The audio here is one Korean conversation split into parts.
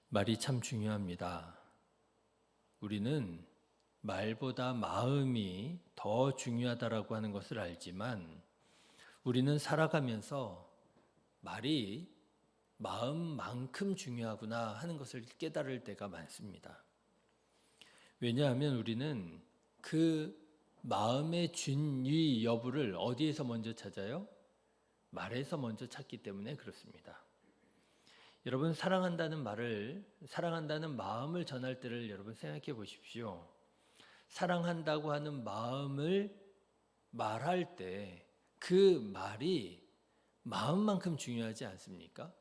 말이 참 중요합니다. 우리는 말보다 마음이 더 중요하다라고 하는 것을 알지만 우리는 살아가면서 말이 마음만큼 중요하구나 하는 것을 깨달을 때가 많습니다. 왜냐하면 우리는 그 마음의 진위 여부를 어디에서 먼저 찾아요? 말에서 먼저 찾기 때문에 그렇습니다. 여러분, 사랑한다는 마음을 전할 때를 여러분 생각해 보십시오. 사랑한다고 하는 마음을 말할 때 그 말이 마음만큼 중요하지 않습니까?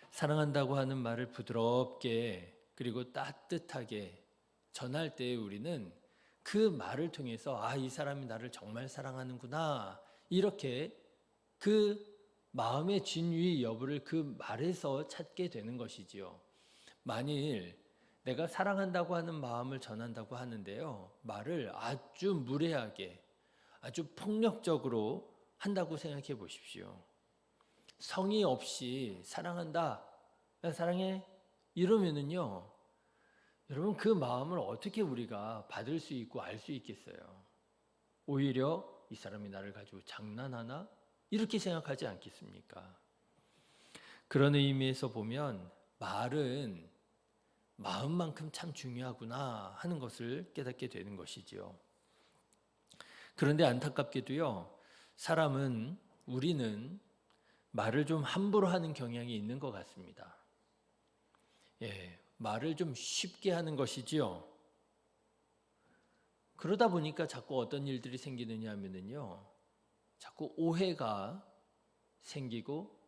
사랑한다고 하는 말을 부드럽게 그리고 따뜻하게 전할 때 우리는 그 말을 통해서 이 사람이 나를 정말 사랑하는구나, 이렇게 그 마음의 진위 여부를 그 말에서 찾게 되는 것이지요. 만일 내가 사랑한다고 하는 마음을 전한다고 하는데요, 말을 아주 무례하게, 아주 폭력적으로 한다고 생각해 보십시오. 성의 없이 사랑한다, 나 사랑해, 이러면은요, 여러분 그 마음을 어떻게 우리가 받을 수 있고 알 수 있겠어요? 오히려 이 사람이 나를 가지고 장난하나? 이렇게 생각하지 않겠습니까? 그런 의미에서 보면 말은 마음만큼 참 중요하구나 하는 것을 깨닫게 되는 것이지요. 그런데 안타깝게도요, 우리는 말을 좀 함부로 하는 경향이 있는 것 같습니다. 말을 좀 쉽게 하는 것이지요. 그러다 보니까 자꾸 어떤 일들이 생기느냐 하면요, 자꾸 오해가 생기고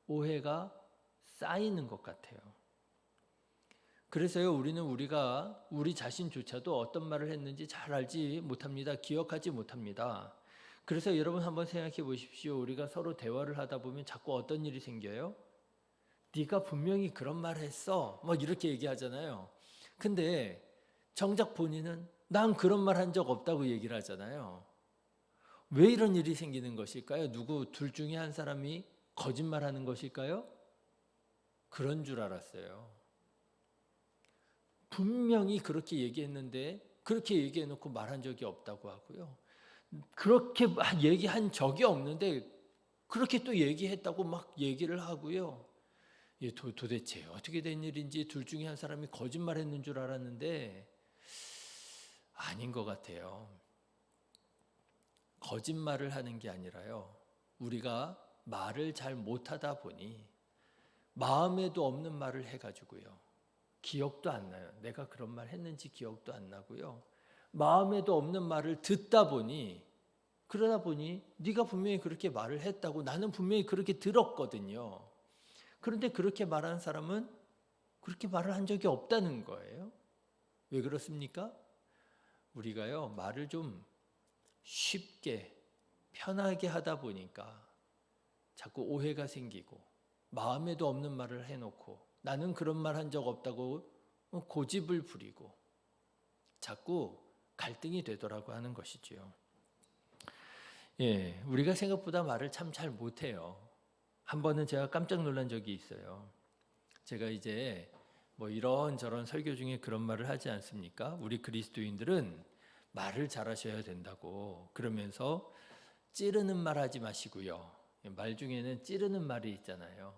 오해가 쌓이는 것 같아요. 그래서요, 우리가 우리 자신조차도 어떤 말을 했는지 잘 알지 못합니다. 기억하지 못합니다. 그래서 여러분 한번 생각해 보십시오. 우리가 서로 대화를 하다 보면 자꾸 어떤 일이 생겨요? 네가 분명히 그런 말을 했어, 이렇게 얘기하잖아요. 근데 정작 본인은 난 그런 말 한 적 없다고 얘기를 하잖아요. 왜 이런 일이 생기는 것일까요? 누구 둘 중에 한 사람이 거짓말하는 것일까요? 그런 줄 알았어요. 분명히 그렇게 얘기했는데 그렇게 얘기해놓고 말한 적이 없다고 하고요. 그렇게 얘기한 적이 없는데 그렇게 또 얘기했다고 막 얘기를 하고요. 도대체 어떻게 된 일인지 둘 중에 한 사람이 거짓말했는 줄 알았는데 아닌 것 같아요. 거짓말을 하는 게 아니라요, 우리가 말을 잘 못하다 보니 마음에도 없는 말을 해가지고요, 기억도 안 나요. 내가 그런 말 했는지 기억도 안 나고요, 마음에도 없는 말을 듣다 보니, 그러다 보니 네가 분명히 그렇게 말을 했다고 나는 분명히 그렇게 들었거든요. 그런데 그렇게 말하는 사람은 그렇게 말을 한 적이 없다는 거예요. 왜 그렇습니까? 우리가요, 말을 좀 쉽게 편하게 하다 보니까 자꾸 오해가 생기고 마음에도 없는 말을 해놓고 나는 그런 말 한 적 없다고 고집을 부리고 자꾸 갈등이 되더라고 하는 것이지요. 우리가 생각보다 말을 참 잘 못해요. 한 번은 제가 깜짝 놀란 적이 있어요. 제가 이제 이런저런 설교 중에 그런 말을 하지 않습니까? 우리 그리스도인들은 말을 잘하셔야 된다고, 그러면서 찌르는 말 하지 마시고요. 말 중에는 찌르는 말이 있잖아요.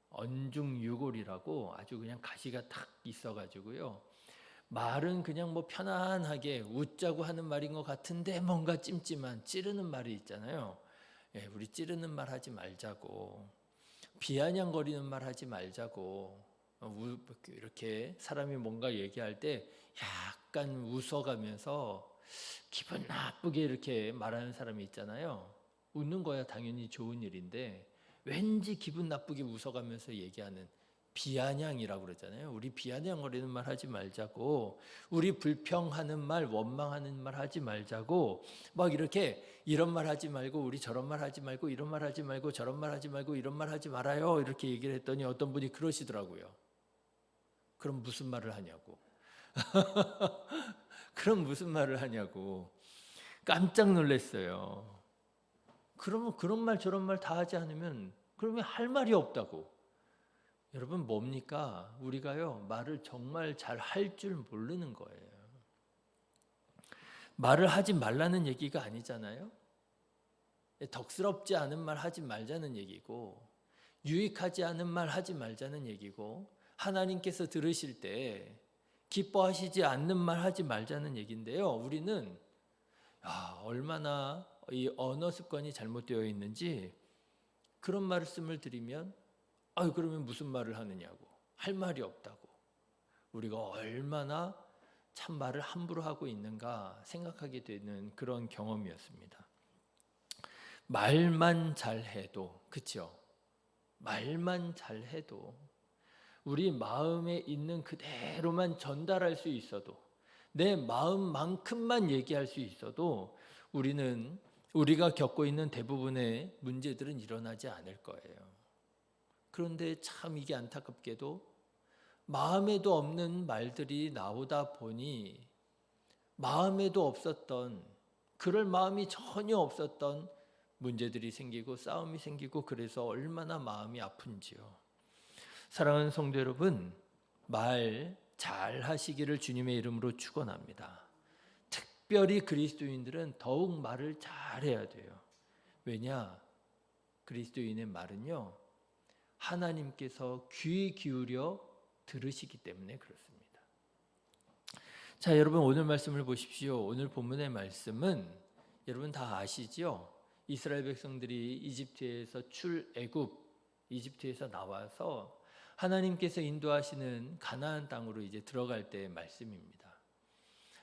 언중유골이라고 아주 그냥 가시가 탁 있어가지고요. 말은 그냥 편안하게 웃자고 하는 말인 것 같은데 뭔가 찜찜한 찌르는 말이 있잖아요. 우리 찌르는 말 하지 말자고, 비아냥거리는 말 하지 말자고, 이렇게 사람이 뭔가 얘기할 때 약간 웃어가면서 기분 나쁘게 이렇게 말하는 사람이 있잖아요. 웃는 거야 당연히 좋은 일인데 왠지 기분 나쁘게 웃어가면서 얘기하는, 비아냥이라고 그러잖아요. 우리 비아냥거리는 말 하지 말자고, 우리 불평하는 말, 원망하는 말 하지 말자고, 이렇게 이런 말 하지 말고, 우리 저런 말 하지 말고, 이런 말 하지 말고, 저런 말 하지 말고, 이런 말 하지 말아요, 이렇게 얘기를 했더니 어떤 분이 그러시더라고요. 그럼 무슨 말을 하냐고. 그럼 무슨 말을 하냐고. 깜짝 놀랐어요. 그러면 그런 말 저런 말 다 하지 않으면 그러면 할 말이 없다고. 여러분 뭡니까? 우리가요 말을 정말 잘 할 줄 모르는 거예요. 말을 하지 말라는 얘기가 아니잖아요. 덕스럽지 않은 말 하지 말자는 얘기고, 유익하지 않은 말 하지 말자는 얘기고, 하나님께서 들으실 때 기뻐하시지 않는 말 하지 말자는 얘기인데요. 우리는 얼마나 이 언어 습관이 잘못되어 있는지, 그런 말씀을 드리면 그러면 무슨 말을 하느냐고, 할 말이 없다고, 우리가 얼마나 참 말을 함부로 하고 있는가 생각하게 되는 그런 경험이었습니다. 말만 잘해도, 그렇죠? 말만 잘해도, 우리 마음에 있는 그대로만 전달할 수 있어도, 내 마음만큼만 얘기할 수 있어도 우리가 겪고 있는 대부분의 문제들은 일어나지 않을 거예요. 그런데 참 이게 안타깝게도 마음에도 없는 말들이 나오다 보니, 마음에도 없었던, 그럴 마음이 전혀 없었던 문제들이 생기고 싸움이 생기고, 그래서 얼마나 마음이 아픈지요. 사랑하는 성도 여러분, 말 잘 하시기를 주님의 이름으로 축원합니다. 특별히 그리스도인들은 더욱 말을 잘해야 돼요. 왜냐? 그리스도인의 말은요, 하나님께서 귀 기울여 들으시기 때문에 그렇습니다. 자, 여러분 오늘 말씀을 보십시오. 오늘 본문의 말씀은 여러분 다 아시죠? 이스라엘 백성들이 이집트에서 나와서 하나님께서 인도하시는 가나안 땅으로 이제 들어갈 때의 말씀입니다.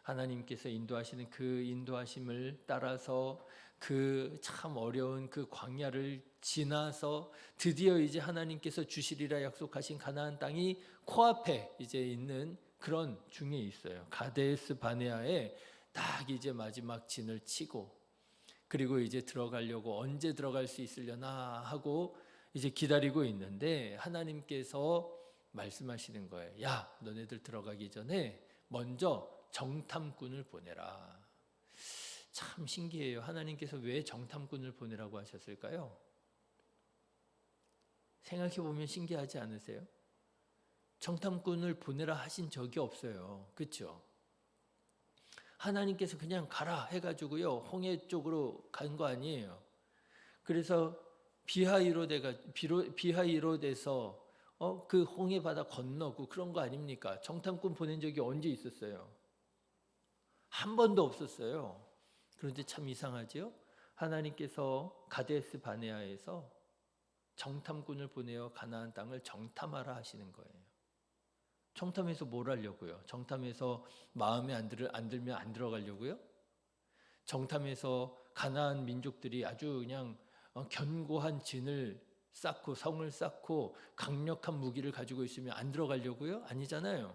하나님께서 인도하시는 그 인도하심을 따라서 그 참 어려운 그 광야를 지나서 드디어 이제 하나님께서 주시리라 약속하신 가나안 땅이 코앞에 이제 있는 그런 중에 있어요. 가데스 바네아에 딱 이제 마지막 진을 치고, 그리고 이제 들어가려고 언제 들어갈 수 있으려나 하고 이제 기다리고 있는데, 하나님께서 말씀하시는 거예요. 야, 너네들 들어가기 전에 먼저 정탐꾼을 보내라. 참 신기해요. 하나님께서 왜 정탐꾼을 보내라고 하셨을까요? 생각해 보면 신기하지 않으세요? 정탐꾼을 보내라 하신 적이 없어요. 그렇죠? 하나님께서 그냥 가라 해가지고요, 홍해 쪽으로 간 거 아니에요. 그래서 비하이로드에서 그 홍해 바다 건너고 그런 거 아닙니까? 정탐꾼 보낸 적이 언제 있었어요? 한 번도 없었어요. 그런데 참 이상하지요? 하나님께서 가데스 바네아에서 정탐꾼을 보내어 가나안 땅을 정탐하라 하시는 거예요. 정탐해서 뭘 하려고요? 정탐해서 마음에 안 들면 안 들어가려고요? 정탐해서 가나안 민족들이 아주 그냥 견고한 진을 쌓고 성을 쌓고 강력한 무기를 가지고 있으면 안 들어가려고요? 아니잖아요.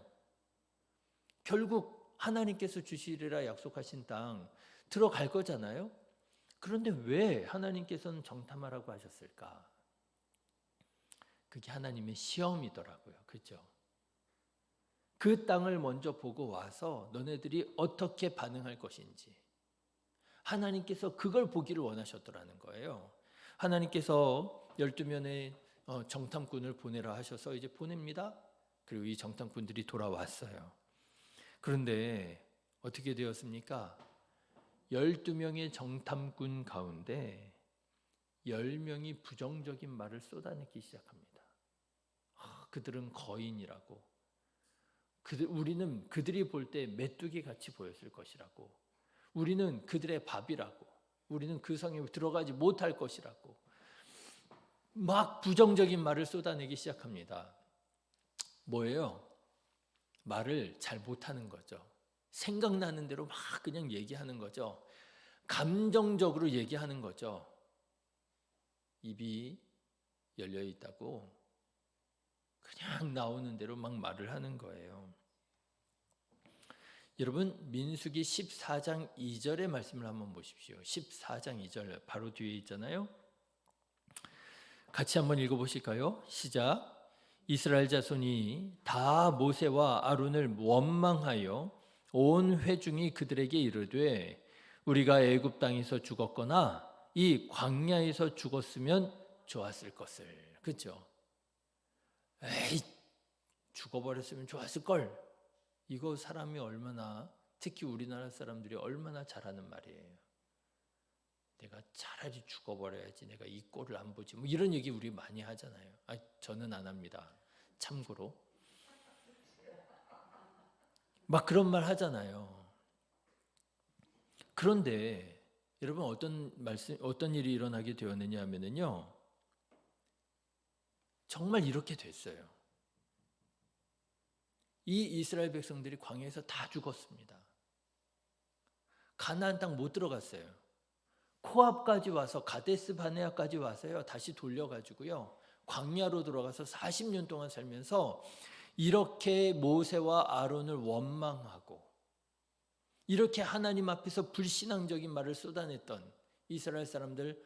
결국 하나님께서 주시리라 약속하신 땅 들어갈 거잖아요. 그런데 왜 하나님께서는 정탐하라고 하셨을까? 그게 하나님의 시험이더라고요. 그렇죠? 그 땅을 먼저 보고 와서 너네들이 어떻게 반응할 것인지, 하나님께서 그걸 보기를 원하셨더라는 거예요. 하나님께서 12명의 정탐꾼을 보내라 하셔서 이제 보냅니다. 그리고 이 정탐꾼들이 돌아왔어요. 그런데 어떻게 되었습니까? 12명의 정탐꾼 가운데 10명이 부정적인 말을 쏟아내기 시작합니다. 그들은 거인이라고, 우리는 그들이 볼 때 메뚜기 같이 보였을 것이라고, 우리는 그들의 밥이라고, 우리는 그 성에 들어가지 못할 것이라고 막 부정적인 말을 쏟아내기 시작합니다. 뭐예요? 말을 잘 못하는 거죠. 생각나는 대로 막 그냥 얘기하는 거죠. 감정적으로 얘기하는 거죠. 입이 열려 있다고 그냥 나오는 대로 막 말을 하는 거예요. 여러분, 민수기 14장 2절의 말씀을 한번 보십시오. 14장 2절 바로 뒤에 있잖아요. 같이 한번 읽어보실까요? 시작. 이스라엘 자손이 다 모세와 아론을 원망하여 온 회중이 그들에게 이르되 우리가 애굽 땅에서 죽었거나 이 광야에서 죽었으면 좋았을 것을. 그렇죠? 에이, 죽어버렸으면 좋았을 걸. 이거 사람이 얼마나, 특히 우리나라 사람들이 얼마나 잘하는 말이에요. 내가 차라리 죽어버려야지, 내가 이 꼴을 안 보지, 뭐 이런 얘기 우리 많이 하잖아요. 저는 안 합니다, 참고로. 막 그런 말 하잖아요. 그런데 여러분, 어떤 일이 일어나게 되었느냐 하면은요, 정말 이렇게 됐어요. 이 이스라엘 백성들이 광야에서 다 죽었습니다. 가나안 땅 못 들어갔어요. 코압까지 와서, 가데스 바네아까지 와서요, 다시 돌려가지고요, 광야로 들어가서 40년 동안 살면서 이렇게 모세와 아론을 원망하고 이렇게 하나님 앞에서 불신앙적인 말을 쏟아냈던 이스라엘 사람들,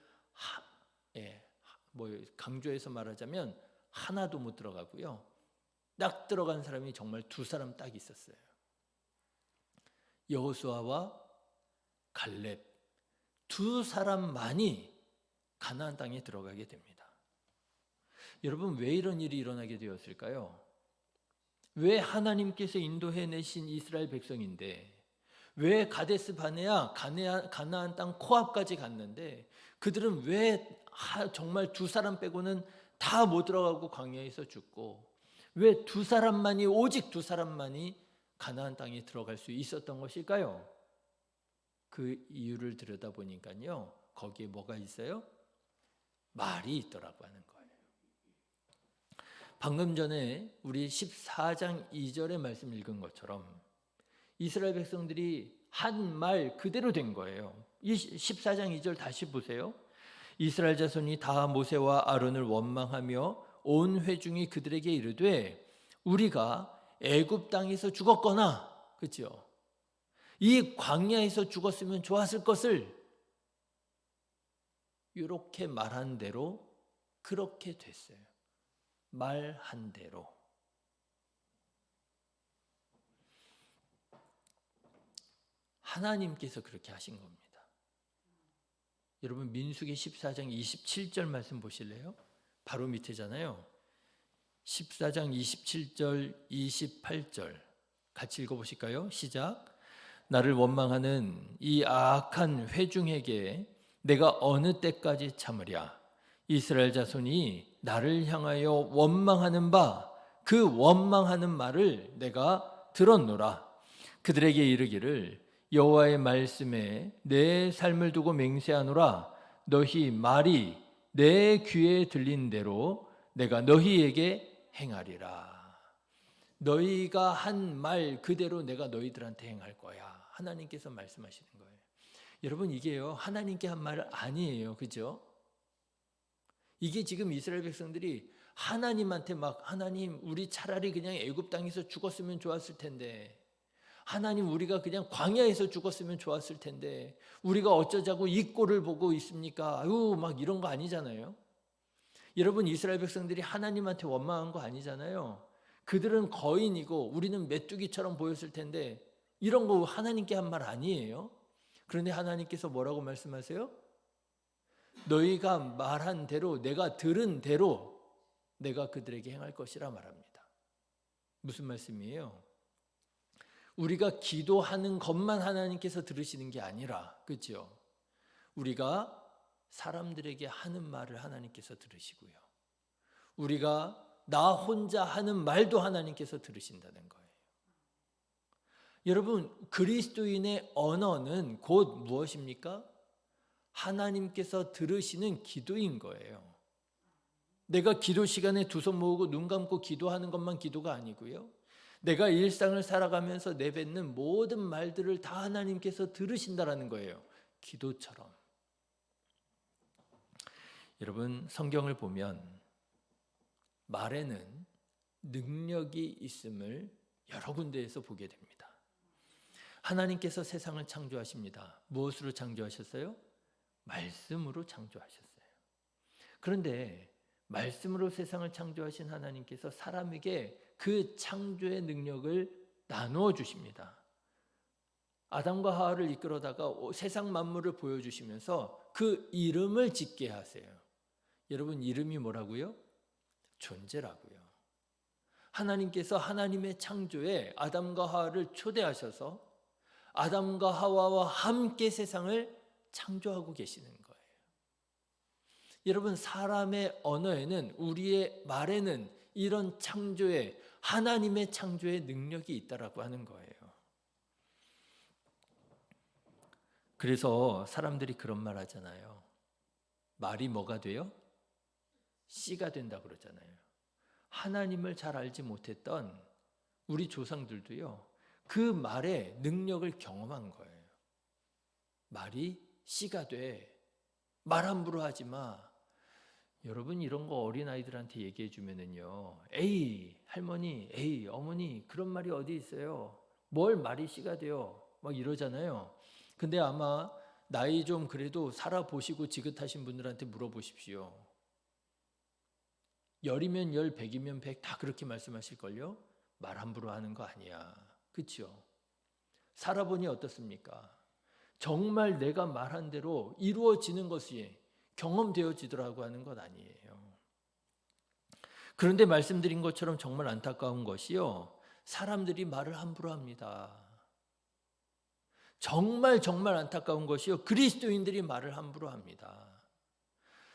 강조해서 말하자면 하나도 못 들어가고요, 딱 들어간 사람이 정말 두 사람 딱 있었어요. 여호수아와 갈렙, 두 사람만이 가나안 땅에 들어가게 됩니다. 여러분, 왜 이런 일이 일어나게 되었을까요? 왜 하나님께서 인도해내신 이스라엘 백성인데, 왜 가데스 바네아, 가나안 땅 코앞까지 갔는데 그들은 왜 정말 두 사람 빼고는 다 못 들어가고 광야에서 죽고, 왜 오직 두 사람만이 가나안 땅에 들어갈 수 있었던 것일까요? 그 이유를 들여다보니까요, 거기에 뭐가 있어요? 말이 있더라고 하는 거예요. 방금 전에 우리 14장 2절의 말씀 읽은 것처럼 이스라엘 백성들이 한 말 그대로 된 거예요. 이 14장 2절 다시 보세요. 이스라엘 자손이 다 모세와 아론을 원망하며 온 회중이 그들에게 이르되 우리가 애굽 땅에서 죽었거나, 그렇죠? 이 광야에서 죽었으면 좋았을 것을, 이렇게 말한 대로 그렇게 됐어요. 말한 대로. 하나님께서 그렇게 하신 겁니다. 여러분, 민수기 14장 27절 말씀 보실래요? 바로 밑에잖아요. 14장 27절 28절 같이 읽어보실까요? 시작. 나를 원망하는 이 악한 회중에게 내가 어느 때까지 참으랴. 이스라엘 자손이 나를 향하여 원망하는 바, 그 원망하는 말을 내가 들었노라. 그들에게 이르기를 여호와의 말씀에 내 삶을 두고 맹세하노라. 너희 말이 내 귀에 들린 대로 내가 너희에게 행하리라. 너희가 한 말 그대로 내가 너희들한테 행할 거야. 하나님께서 말씀하시는 거예요. 여러분, 이게요, 하나님께 한 말 아니에요. 그죠? 이게 지금 이스라엘 백성들이 하나님한테 하나님, 우리 차라리 그냥 애굽 땅에서 죽었으면 좋았을 텐데, 하나님, 우리가 그냥 광야에서 죽었으면 좋았을 텐데 우리가 어쩌자고 이 꼴을 보고 있습니까? 이런 거 아니잖아요. 여러분, 이스라엘 백성들이 하나님한테 원망한 거 아니잖아요. 그들은 거인이고 우리는 메뚜기처럼 보였을 텐데 이런 거 하나님께 한 말 아니에요. 그런데 하나님께서 뭐라고 말씀하세요? 너희가 말한 대로, 내가 들은 대로 내가 그들에게 행할 것이라 말합니다. 무슨 말씀이에요? 우리가 기도하는 것만 하나님께서 들으시는 게 아니라, 그렇죠? 우리가 사람들에게 하는 말을 하나님께서 들으시고요, 우리가 나 혼자 하는 말도 하나님께서 들으신다는 거예요. 여러분, 그리스도인의 언어는 곧 무엇입니까? 하나님께서 들으시는 기도인 거예요. 내가 기도 시간에 두 손 모으고 눈 감고 기도하는 것만 기도가 아니고요, 내가 일상을 살아가면서 내뱉는 모든 말들을 다 하나님께서 들으신다라는 거예요. 기도처럼. 여러분, 성경을 보면 말에는 능력이 있음을 여러 군데에서 보게 됩니다. 하나님께서 세상을 창조하십니다. 무엇으로 창조하셨어요? 말씀으로 창조하셨어요. 그런데 말씀으로 세상을 창조하신 하나님께서 사람에게 그 창조의 능력을 나누어 주십니다. 아담과 하와를 이끌어다가 세상 만물을 보여주시면서 그 이름을 짓게 하세요. 여러분, 이름이 뭐라고요? 존재라고요. 하나님께서 하나님의 창조에 아담과 하와를 초대하셔서 아담과 하와와 함께 세상을 창조하고 계시는 거예요. 여러분, 사람의 언어에는, 우리의 말에는 이런 창조의, 하나님의 창조의 능력이 있다라고 하는 거예요. 그래서 사람들이 그런 말 하잖아요. 말이 뭐가 돼요? 씨가 된다 그러잖아요. 하나님을 잘 알지 못했던 우리 조상들도요, 그 말의 능력을 경험한 거예요. 말이 씨가 돼. 말 함부로 하지 마. 여러분, 이런 거 어린아이들한테 얘기해 주면은요, 에이 할머니, 에이 어머니, 그런 말이 어디 있어요? 뭘 말이 씨가 돼요? 막 이러잖아요. 근데 아마 나이 좀 그래도 살아보시고 지긋하신 분들한테 물어보십시오. 열이면 열, 백이면 백, 다 그렇게 말씀하실걸요? 말 함부로 하는 거 아니야. 그렇죠? 살아보니 어떻습니까? 정말 내가 말한 대로 이루어지는 것이 경험되어지더라고 하는 것 아니에요. 그런데 말씀드린 것처럼 정말 안타까운 것이요, 사람들이 말을 함부로 합니다. 정말 안타까운 것이요, 그리스도인들이 말을 함부로 합니다.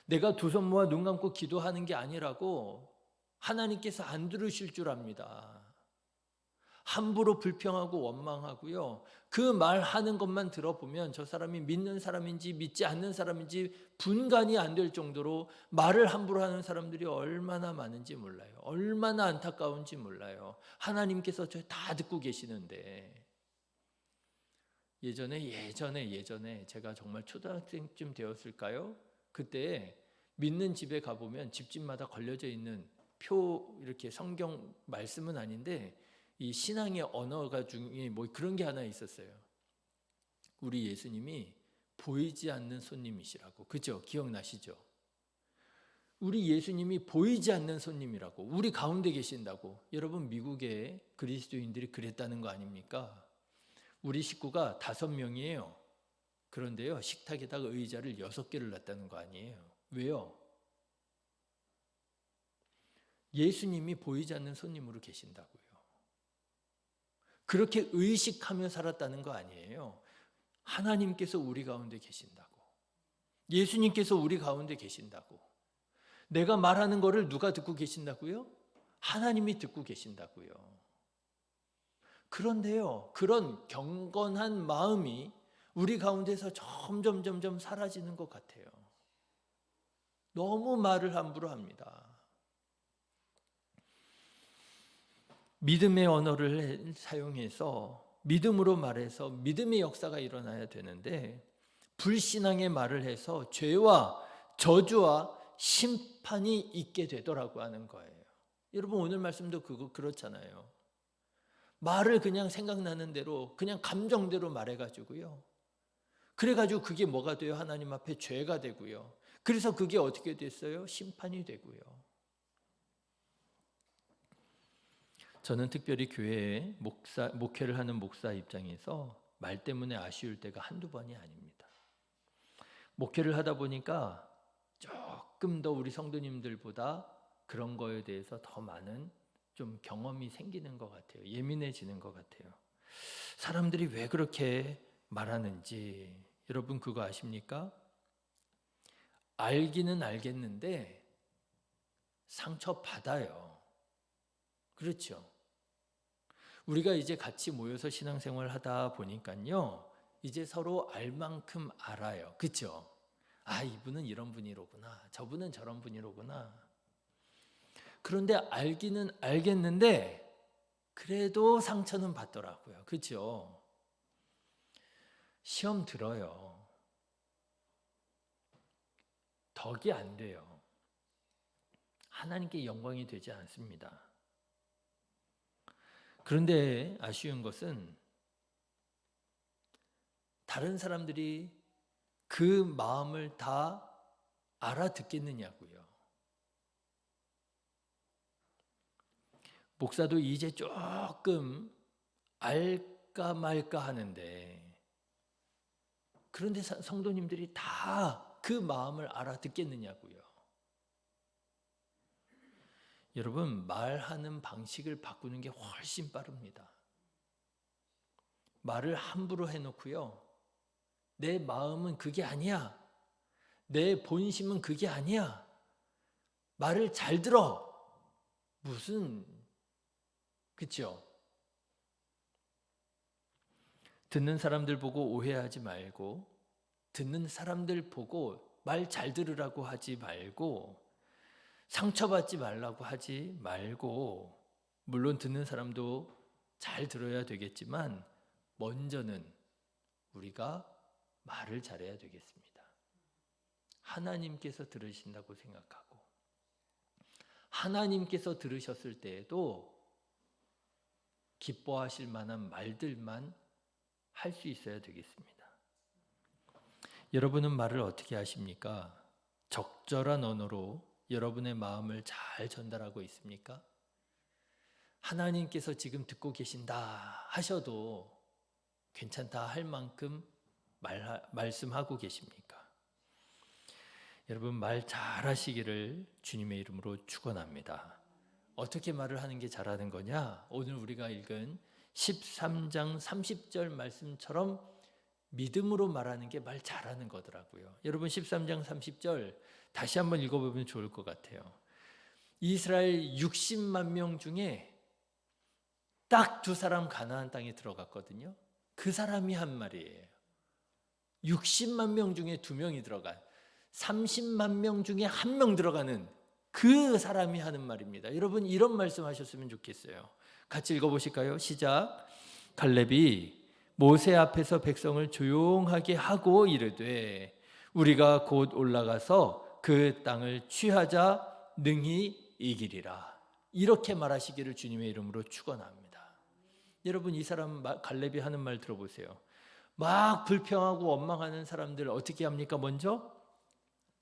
내가 두 손 모아 눈 감고 기도하는 게 아니라고 하나님께서 안 들으실 줄 압니다. 함부로 불평하고 원망하고요, 그 말하는 것만 들어보면 저 사람이 믿는 사람인지 믿지 않는 사람인지 분간이 안 될 정도로 말을 함부로 하는 사람들이 얼마나 많은지 몰라요. 얼마나 안타까운지 몰라요. 하나님께서 저 다 듣고 계시는데. 예전에 제가 정말 초등학생쯤 되었을까요? 그때 믿는 집에 가보면 집집마다 걸려져 있는 표, 이렇게 성경 말씀은 아닌데 이 신앙의 언어가 중에 뭐 그런 게 하나 있었어요. 우리 예수님이 보이지 않는 손님이시라고. 그죠? 기억나시죠? 우리 예수님이 보이지 않는 손님이라고, 우리 가운데 계신다고. 여러분, 미국의 그리스도인들이 그랬다는 거 아닙니까? 우리 식구가 5명이에요. 그런데요, 식탁에다가 의자를 6개를 놨다는 거 아니에요. 왜요? 예수님이 보이지 않는 손님으로 계신다고요. 그렇게 의식하며 살았다는 거 아니에요. 하나님께서 우리 가운데 계신다고. 예수님께서 우리 가운데 계신다고. 내가 말하는 거를 누가 듣고 계신다고요? 하나님이 듣고 계신다고요. 그런데요, 그런 경건한 마음이 우리 가운데서 점점 사라지는 것 같아요. 너무 말을 함부로 합니다. 믿음의 언어를 사용해서 믿음으로 말해서 믿음의 역사가 일어나야 되는데, 불신앙의 말을 해서 죄와 저주와 심판이 있게 되더라고 하는 거예요. 여러분, 오늘 말씀도 그렇잖아요. 말을 그냥 생각나는 대로, 그냥 감정대로 말해가지고요, 그래가지고 그게 뭐가 돼요? 하나님 앞에 죄가 되고요. 그래서 그게 어떻게 됐어요? 심판이 되고요. 저는 특별히 교회에 목회를 하는 목사 입장에서 말 때문에 아쉬울 때가 한두 번이 아닙니다. 목회를 하다 보니까 조금 더 우리 성도님들보다 그런 거에 대해서 더 많은 좀 경험이 생기는 것 같아요. 예민해지는 것 같아요. 사람들이 왜 그렇게 말하는지 여러분 그거 아십니까? 알기는 알겠는데 상처받아요. 그렇죠? 우리가 이제 같이 모여서 신앙생활 하다 보니까요, 이제 서로 알 만큼 알아요. 그렇죠? 아, 이분은 이런 분이로구나, 저분은 저런 분이로구나. 그런데 알기는 알겠는데 그래도 상처는 받더라고요. 그렇죠? 시험 들어요. 덕이 안 돼요. 하나님께 영광이 되지 않습니다. 그런데 아쉬운 것은 다른 사람들이 그 마음을 다 알아듣겠느냐고요. 목사도 이제 조금 알까 말까 하는데, 그런데 성도님들이 다 그 마음을 알아듣겠느냐고요. 여러분, 말하는 방식을 바꾸는 게 훨씬 빠릅니다. 말을 함부로 해놓고요, 내 마음은 그게 아니야, 내 본심은 그게 아니야, 말을 잘 들어. 무슨, 그쵸? 듣는 사람들 보고 오해하지 말고, 듣는 사람들 보고 말 잘 들으라고 하지 말고, 상처받지 말라고 하지 말고, 물론 듣는 사람도 잘 들어야 되겠지만 먼저는 우리가 말을 잘해야 되겠습니다. 하나님께서 들으신다고 생각하고, 하나님께서 들으셨을 때에도 기뻐하실 만한 말들만 할 수 있어야 되겠습니다. 여러분은 말을 어떻게 하십니까? 적절한 언어로 여러분의 마음을 잘 전달하고 있습니까? 하나님께서 지금 듣고 계신다 하셔도 괜찮다 할 만큼 말씀하고 계십니까? 여러분, 말 잘하시기를 주님의 이름으로 축원합니다. 어떻게 말을 하는 게 잘하는 거냐? 오늘 우리가 읽은 13장 30절 말씀처럼 믿음으로 말하는 게 말 잘하는 거더라고요. 여러분, 13장 30절 다시 한번 읽어보면 좋을 것 같아요. 이스라엘 60만 명 중에 딱 2사람 가나안 땅에 들어갔거든요. 그 사람이 한 말이에요. 60만 명 중에 2명이 들어간, 30만 명 중에 1명 들어가는 그 사람이 하는 말입니다. 여러분, 이런 말씀 하셨으면 좋겠어요. 같이 읽어보실까요? 시작. 갈렙이 모세 앞에서 백성을 조용하게 하고 이르되 우리가 곧 올라가서 그 땅을 취하자 능히 이기리라. 이렇게 말하시기를 주님의 이름으로 축원합니다. 여러분, 이 사람 갈렙이 하는 말 들어보세요. 막 불평하고 원망하는 사람들 어떻게 합니까? 먼저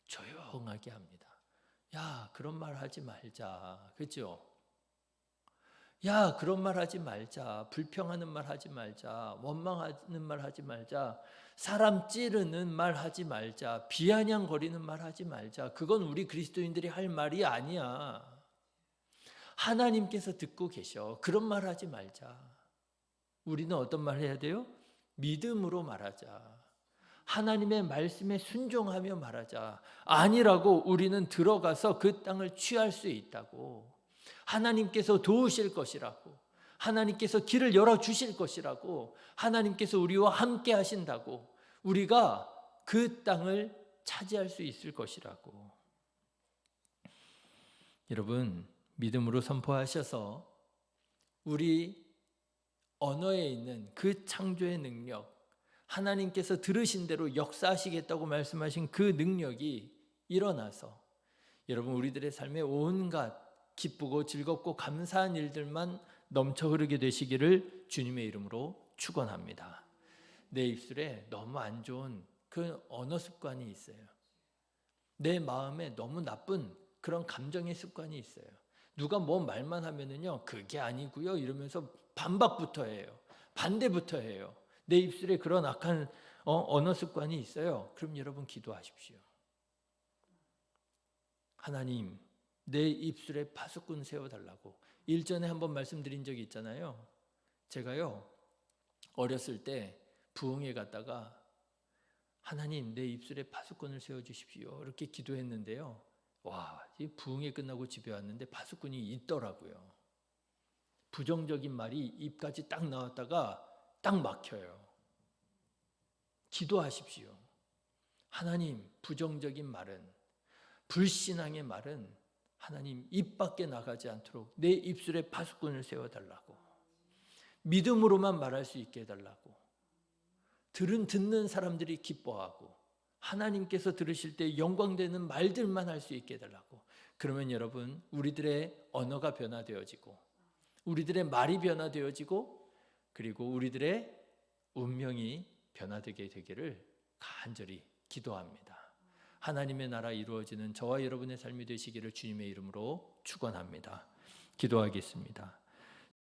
조용하게 합니다. 야, 그런 말 하지 말자. 그렇죠? 야, 그런 말 하지 말자. 불평하는 말 하지 말자. 원망하는 말 하지 말자. 사람 찌르는 말 하지 말자. 비아냥거리는 말 하지 말자. 그건 우리 그리스도인들이 할 말이 아니야. 하나님께서 듣고 계셔. 그런 말 하지 말자. 우리는 어떤 말 해야 돼요? 믿음으로 말하자. 하나님의 말씀에 순종하며 말하자. 아니라고 우리는 들어가서 그 땅을 취할 수 있다고. 하나님께서 도우실 것이라고. 하나님께서 길을 열어주실 것이라고. 하나님께서 우리와 함께 하신다고. 우리가 그 땅을 차지할 수 있을 것이라고. 여러분, 믿음으로 선포하셔서 우리 언어에 있는 그 창조의 능력, 하나님께서 들으신 대로 역사하시겠다고 말씀하신 그 능력이 일어나서 여러분, 우리들의 삶에 온갖 기쁘고 즐겁고 감사한 일들만 넘쳐 흐르게 되시기를 주님의 이름으로 축원합니다. 내 입술에 너무 안 좋은 그 언어 습관이 있어요. 내 마음에 너무 나쁜 그런 감정의 습관이 있어요. 누가 뭐 말만 하면은요, 그게 아니고요 이러면서 반박부터 해요. 반대부터 해요. 내 입술에 그런 악한 언어 습관이 있어요. 그럼 여러분, 기도하십시오. 하나님, 내 입술에 파수꾼 세워달라고. 일전에 한번 말씀드린 적이 있잖아요. 제가요, 어렸을 때 부흥회 갔다가 하나님, 내 입술에 파수꾼을 세워주십시오 이렇게 기도했는데요. 와, 이 부흥회 끝나고 집에 왔는데 파수꾼이 있더라고요. 부정적인 말이 입까지 딱 나왔다가 딱 막혀요. 기도하십시오. 하나님, 부정적인 말은, 불신앙의 말은 하나님 입 밖에 나가지 않도록 내 입술에 파수꾼을 세워달라고. 믿음으로만 말할 수 있게 해달라고. 듣는 사람들이 기뻐하고 하나님께서 들으실 때 영광되는 말들만 할 수 있게 해달라고. 그러면 여러분, 우리들의 언어가 변화되어지고 우리들의 말이 변화되어지고 그리고 우리들의 운명이 변화되게 되기를 간절히 기도합니다. 하나님의 나라 이루어지는 저와 여러분의 삶이 되시기를 주님의 이름으로 축원합니다. 기도하겠습니다.